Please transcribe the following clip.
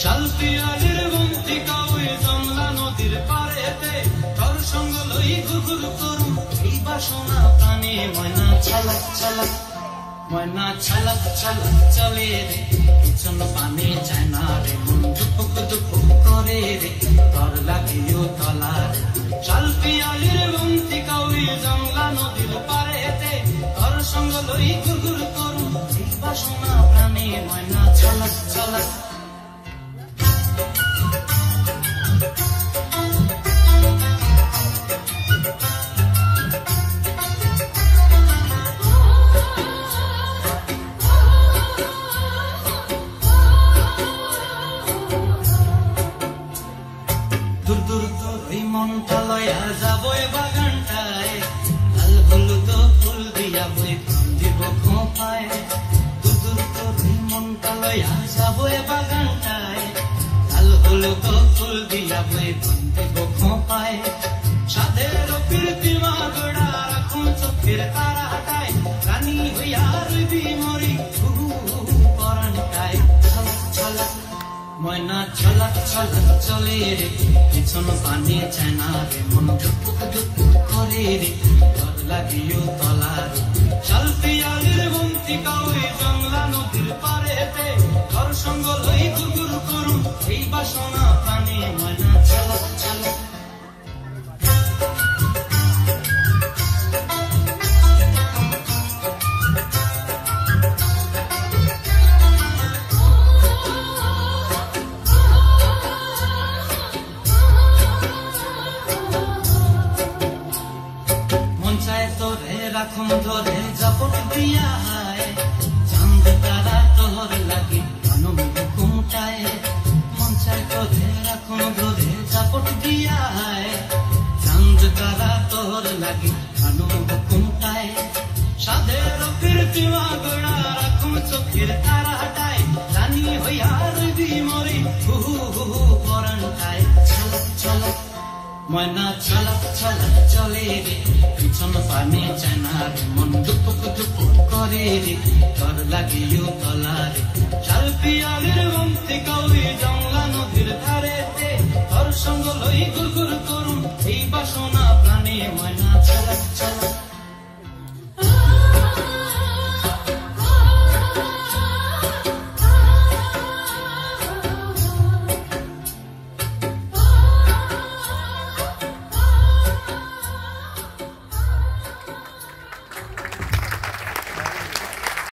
শালপিয়ালির বন্তিকা ওই জংলা নদীর পারেতে তোর সঙ্গ লই ঘুরঘুর করুম এই বাসনা প্রাণে ময়না ছলক ছলক ময়না ছলক ছলক চলে রে পিছন পানে চায় না রে মন দুপুক দুপুক করে রে তোর লাগিও তলা রে শালপিয়ালির বন্তিকা ওই জংলা নদীর পারেতে তোর সঙ্গ লই ঘুরঘুর করুম এই বাসনা প্রাণে ময়না ছলক ছলক দূর দূর তোর ওই মনটা লয়া যাবো বাগানটায় লাল হলুদ ফুল দিয়া বই দিব খোঁপায় দূর দূর তোর ওই মনটা লয়া যাবো বাগানটায় লাল হলুদ ফুল দিয়া বই দিব খোঁপায় সাধের কীর্তি মাগড়া রাখুন চোখের তারা হাটায় রানী হইয়া রইবি মরি পরানটায় ছলক ছলক ময়না ছলক ছলক চলে রে পিছন পানে চায় না রে মন দুপুক দুপুক করে রে তোর লাগিও তলা রে শালপিয়ালির বন্তিকা ওই জংলা নদীর পারেতে তোর সঙ্গ লই ঘুরঘুর করুম এই বাসনা প্রাণে ময়না ছলক ছলক রাখুন ধরে জাপট দিয়া হায় চাঁদ তারা তোর লাগি আনন্দ ঘুমটায় মন চায় তোরে রাখুন ধরে জাপট দিয়া হায় চাঁদ তারা তোর লাগি আনন্দ ঘুমটায় সাধের কীর্তি মাগড়া রাখুন চোখের তারা হাটায় রানী হইয়া রইবি মরি হু হু পরানটায় ছলক ছলক ময়না ছলক ছলক চলে রে পিছন পানে চায় না রে মন দুপুক দুপুক করে রে তোর লাগিও তলা রে শালপিয়ালির বন্তিকা ওই জংলা নদীর ধারেতে তোর সঙ্গ লই ঘুরঘুর করুম এই বাসনা